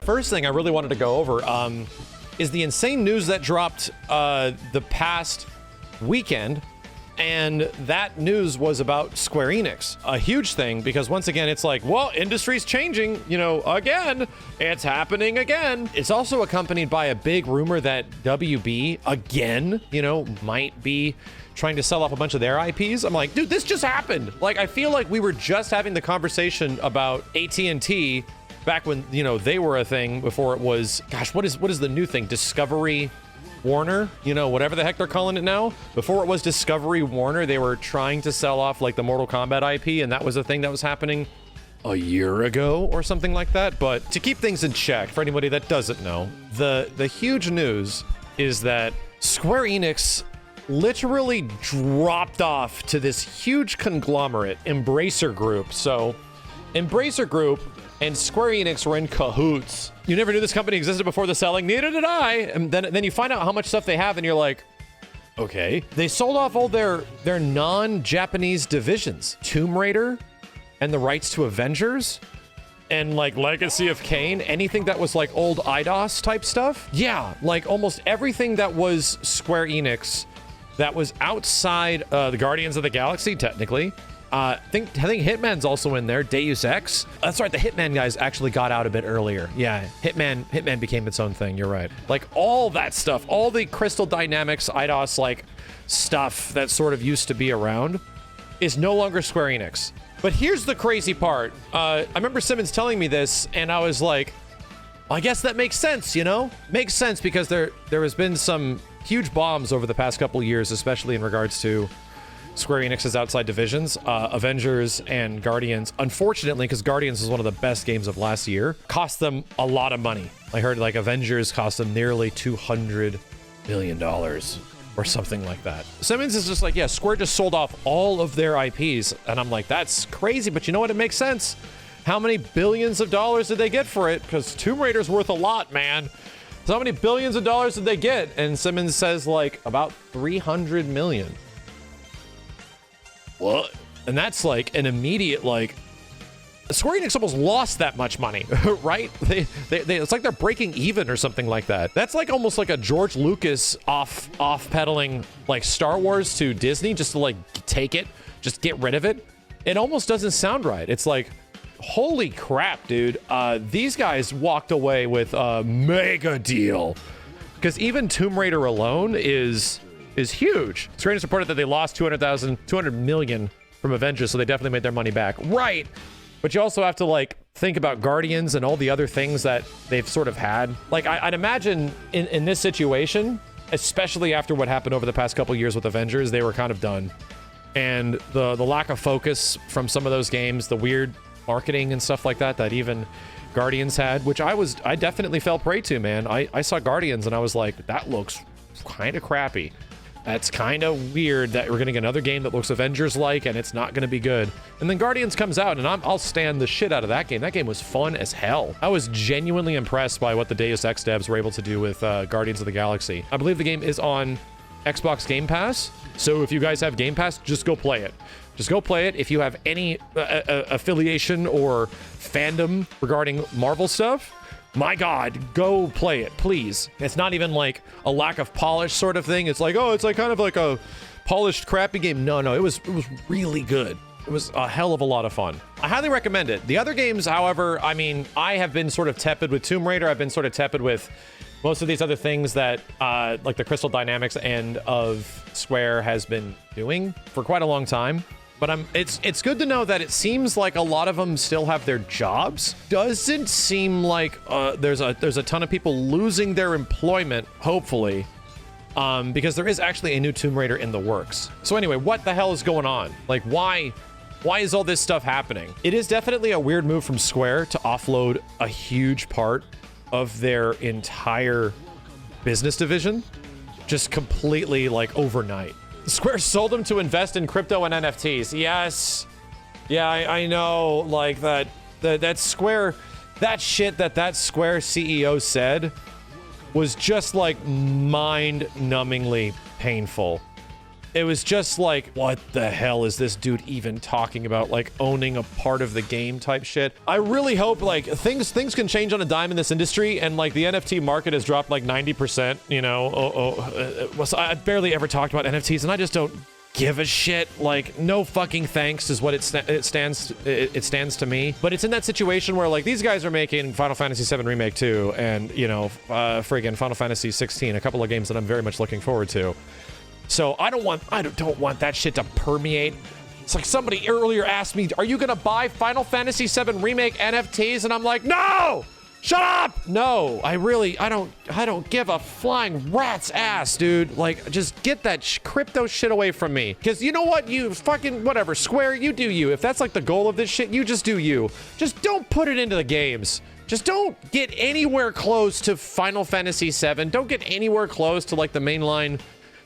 First thing I really wanted to go over is the insane news that dropped the past weekend. And that news was about Square-Enix. A huge thing, because once again, it's like, well, industry's changing, you know, again. It's happening again. It's also accompanied by a big rumor that WB, again, you know, might be trying to sell off a bunch of their IPs. I'm like, dude, this just happened. Like, I feel like we were just having the conversation about AT&T back when, you know, they were a thing before it was, gosh, what is the new thing? Discovery Warner, you know, whatever the heck they're calling it now. Before it was Discovery Warner, they were trying to sell off like the Mortal Kombat IP, and that was a thing that was happening a year ago or something like that. But to keep things in check, for anybody that doesn't know, the huge news is that Square Enix literally dropped off to this huge conglomerate, Embracer Group. So Embracer Group and Square Enix were in cahoots. You never knew this company existed before the selling. Neither did I. And then you find out how much stuff they have, and you're like, okay. They sold off all their non-Japanese divisions. Tomb Raider and the rights to Avengers and like Legacy of Kain. Anything that was like old IDOS type stuff. Yeah, like almost everything that was Square Enix that was outside the Guardians of the Galaxy, technically. I think Hitman's also in there. Deus Ex. That's right. The Hitman guys actually got out a bit earlier. Yeah, Hitman became its own thing. You're right. Like all that stuff, all the Crystal Dynamics, IDOS like stuff that sort of used to be around is no longer Square Enix. But here's the crazy part. I remember Simmons telling me this, and I was like, well, I guess that makes sense, you know? Makes sense because there has been some huge bombs over the past couple of years, especially in regards to Square Enix's outside divisions, Avengers and Guardians. Unfortunately, because Guardians is one of the best games of last year, cost them a lot of money. I heard like Avengers cost them nearly $200 million or something like that. Simmons is just like, yeah, Square just sold off all of their IPs. And I'm like, that's crazy, but you know what? It makes sense. How many billions of dollars did they get for it? Because Tomb Raider's worth a lot, man. So how many billions of dollars did they get? And Simmons says like about 300 million. What? And that's like an immediate, like, Square Enix almost lost that much money, right? They it's like they're breaking even or something like that. That's like almost like a George Lucas off pedaling like Star Wars to Disney just to like take it, just get rid of it. It almost doesn't sound right. It's like, holy crap, dude. These guys walked away with a mega deal, because even Tomb Raider alone is huge. Square Enix reported that they lost $200 million from Avengers, so they definitely made their money back. Right. But you also have to like think about Guardians and all the other things that they've sort of had. Like I'd imagine in this situation, especially after what happened over the past couple years with Avengers, they were kind of done. And the lack of focus from some of those games, the weird marketing and stuff like that even Guardians had, which I definitely fell prey to, man. I saw Guardians and I was like, that looks kind of crappy. That's kind of weird that we're gonna get another game that looks Avengers-like and it's not gonna be good. And then Guardians comes out and I'll stand the shit out of that game. That game was fun as hell. I was genuinely impressed by what the Deus Ex devs were able to do with Guardians of the Galaxy. I believe the game is on Xbox Game Pass. So if you guys have Game Pass, just go play it. Just go play it. If you have any affiliation or fandom regarding Marvel stuff, my God, go play it, please. It's not even like a lack of polish sort of thing. It's like, oh, it's like kind of like a polished, crappy game. No, it was really good. It was a hell of a lot of fun. I highly recommend it. The other games, however, I mean, I have been sort of tepid with Tomb Raider. I've been sort of tepid with most of these other things that like the Crystal Dynamics end of Square has been doing for quite a long time. But it's good to know that it seems like a lot of them still have their jobs. Doesn't seem like there's a ton of people losing their employment, hopefully, because there is actually a new Tomb Raider in the works. So anyway, what the hell is going on? Like, why is all this stuff happening? It is definitely a weird move from Square to offload a huge part of their entire business division, just completely like overnight. Square sold them to invest in crypto and NFTs. Yes. Yeah, I know. Like that Square, that shit that Square CEO said was just like mind-numbingly painful. It was just like, what the hell is this dude even talking about? Like owning a part of the game type shit. I really hope like things can change on a dime in this industry, and like the NFT market has dropped like 90%, you know. So I barely ever talked about NFTs, and I just don't give a shit. Like, no fucking thanks is what it stands to me. But it's in that situation where like these guys are making Final Fantasy VII Remake 2 and, you know, friggin' Final Fantasy 16, a couple of games that I'm very much looking forward to. So I don't want that shit to permeate. It's like somebody earlier asked me, are you gonna buy Final Fantasy VII Remake NFTs? And I'm like, no! Shut up! No, I don't give a flying rat's ass, dude. Like, just get that crypto shit away from me. Because you know what? You fucking, whatever, Square, you do you. If that's like the goal of this shit, you just do you. Just don't put it into the games. Just don't get anywhere close to Final Fantasy VII. Don't get anywhere close to like the mainline,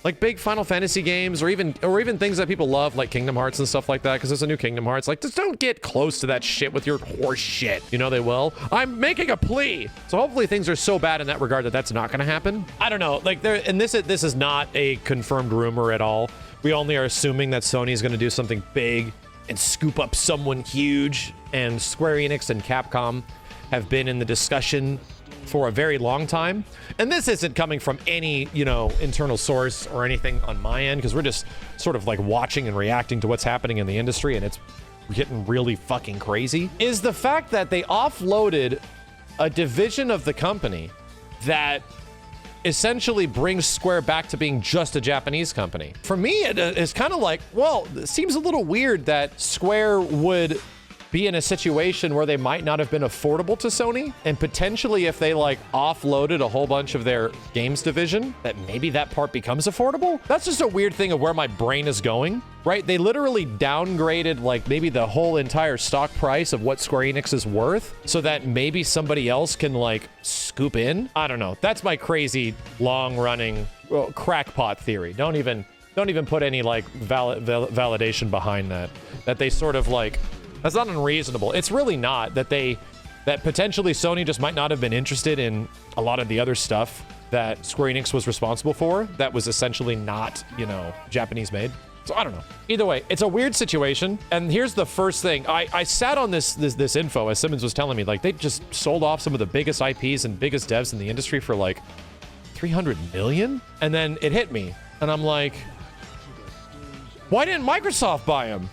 like big Final Fantasy games, or even things that people love, like Kingdom Hearts and stuff like that, because there's a new Kingdom Hearts. Like, just don't get close to that shit with your horse shit. You know they will. I'm making a plea. So hopefully things are so bad in that regard that that's not going to happen. I don't know. Like, this is not a confirmed rumor at all. We only are assuming that Sony is going to do something big and scoop up someone huge. And Square Enix and Capcom have been in the discussion for a very long time. And this isn't coming from any, you know, internal source or anything on my end, because we're just sort of like watching and reacting to what's happening in the industry, and it's getting really fucking crazy, is the fact that they offloaded a division of the company that essentially brings Square back to being just a Japanese company. For me, it's kind of like, well, it seems a little weird that Square would be in a situation where they might not have been affordable to Sony, and potentially if they like offloaded a whole bunch of their games division, that maybe that part becomes affordable. That's just a weird thing of where my brain is going, right? They literally downgraded like maybe the whole entire stock price of what Square Enix is worth so that maybe somebody else can like scoop in. I don't know. That's my crazy long-running crackpot theory. Don't even put any like validation behind that they sort of like, that's not unreasonable. It's really not that potentially Sony just might not have been interested in a lot of the other stuff that Square Enix was responsible for that was essentially not, you know, Japanese made. So I don't know. Either way, it's a weird situation. And here's the first thing. I sat on this info as Simmons was telling me, like they just sold off some of the biggest IPs and biggest devs in the industry for like 300 million. And then it hit me and I'm like, why didn't Microsoft buy them?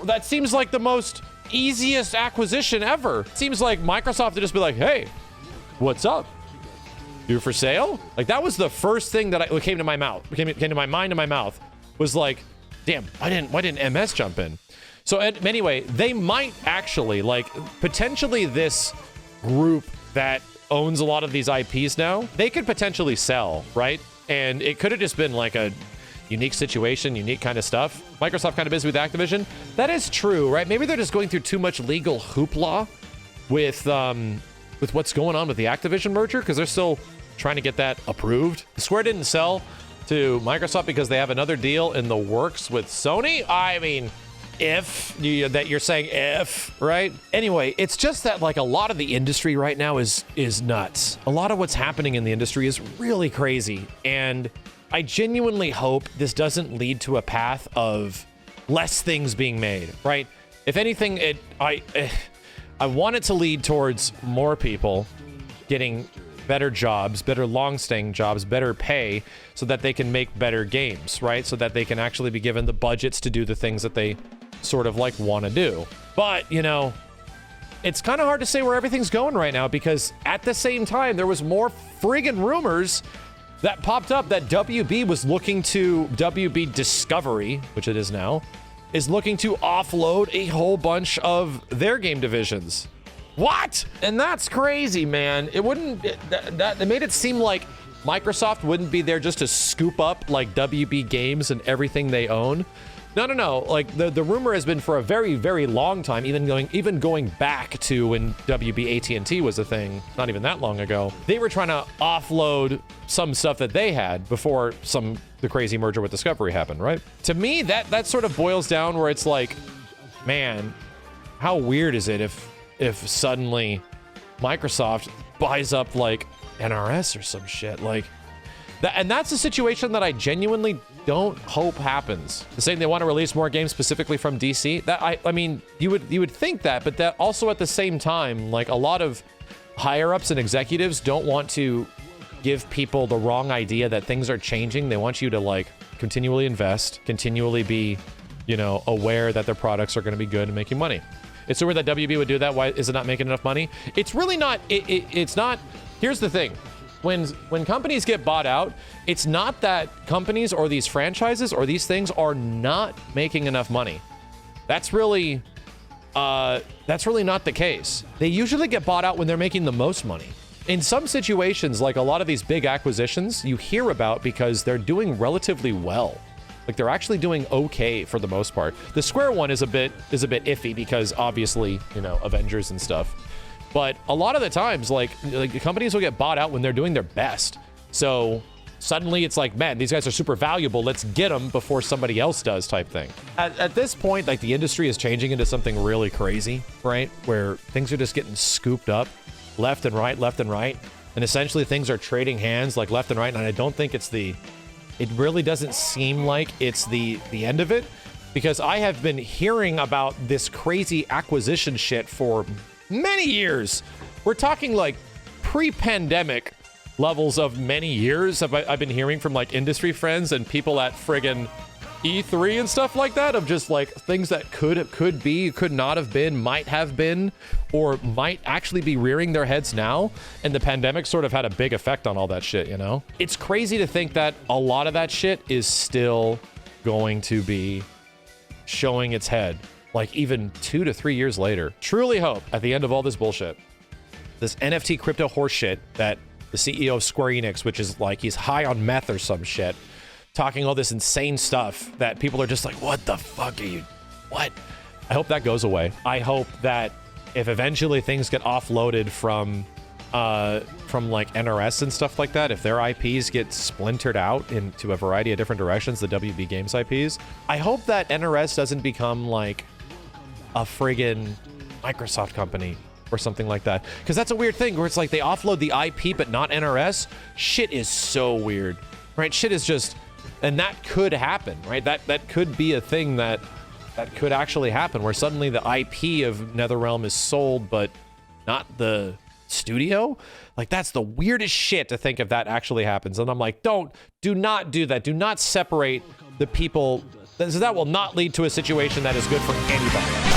That seems like the most easiest acquisition ever. It seems like Microsoft would just be like, hey, what's up? You for sale? Like that was the first thing that came to my mouth, came to my mind and my mouth was like, damn, why didn't MS jump in? So anyway, they might actually like potentially this group that owns a lot of these IPs now, they could potentially sell, right? And it could have just been like a unique situation, unique kind of stuff. Microsoft kind of busy with Activision. That is true, right? Maybe they're just going through too much legal hoopla with what's going on with the Activision merger, because they're still trying to get that approved. Square didn't sell to Microsoft because they have another deal in the works with Sony. I mean, you're saying if, right? Anyway, it's just that like a lot of the industry right now is nuts. A lot of what's happening in the industry is really crazy, and I genuinely hope this doesn't lead to a path of less things being made, right? If anything, I want it to lead towards more people getting better jobs, better long-staying jobs, better pay, so that they can make better games, right? So that they can actually be given the budgets to do the things that they sort of like want to do. But, you know, it's kind of hard to say where everything's going right now, because at the same time, there was more friggin' rumors that popped up that WB Discovery, which it is now, is looking to offload a whole bunch of their game divisions. What? And that's crazy, man. It made it seem like Microsoft wouldn't be there just to scoop up like WB Games and everything they own. No. Like the rumor has been for a very, very long time, even going back to when WB AT&T was a thing, not even that long ago. They were trying to offload some stuff that they had before the crazy merger with Discovery happened, right? To me, that sort of boils down where it's like, man, how weird is it if suddenly Microsoft buys up like NRS or some shit. Like, and that's a situation that I genuinely don't hope happens. Saying they want to release more games specifically from DC, that I mean, you would think that, but that also at the same time, like a lot of higher ups and executives don't want to give people the wrong idea that things are changing. They want you to like continually invest, continually be, you know, aware that their products are going to be good and making money. It's so weird that WB would do that. Why is it not making enough money? It's really not. It's not. Here's the thing. When companies get bought out, it's not that companies or these franchises or these things are not making enough money. That's really not the case. They usually get bought out when they're making the most money. In some situations, like a lot of these big acquisitions, you hear about because they're doing relatively well. Like they're actually doing okay for the most part. The Square one is a bit iffy because obviously, you know, Avengers and stuff. But a lot of the times, like companies will get bought out when they're doing their best. So suddenly it's like, man, these guys are super valuable. Let's get them before somebody else does type thing. At this point, like the industry is changing into something really crazy, right? Where things are just getting scooped up left and right, left and right. And essentially things are trading hands like left and right. And I don't think it really doesn't seem like it's the end of it, because I have been hearing about this crazy acquisition shit for many years. We're talking like pre-pandemic levels of many years. I've been hearing from like industry friends and people at friggin' E3 and stuff like that, of just like things that could be, could not have been, might have been, or might actually be rearing their heads now. And the pandemic sort of had a big effect on all that shit, you know? It's crazy to think that a lot of that shit is still going to be showing its head, like even 2 to 3 years later. Truly hope at the end of all this bullshit, this NFT crypto horse shit, that the CEO of Square-Enix, which is like he's high on meth or some shit, talking all this insane stuff that people are just like, what the fuck are you, what? I hope that goes away. I hope that if eventually things get offloaded from like NRS and stuff like that, if their IPs get splintered out into a variety of different directions, the WB Games IPs, I hope that NRS doesn't become like a friggin' Microsoft company or something like that. Because that's a weird thing where it's like they offload the IP but not NRS. Shit is so weird, right? Shit is just, and that could happen, right? That could be a thing that could actually happen, where suddenly the IP of NetherRealm is sold but not the studio. Like that's the weirdest shit to think if that actually happens. And I'm like, do not do that. Do not separate the people. So that will not lead to a situation that is good for anybody.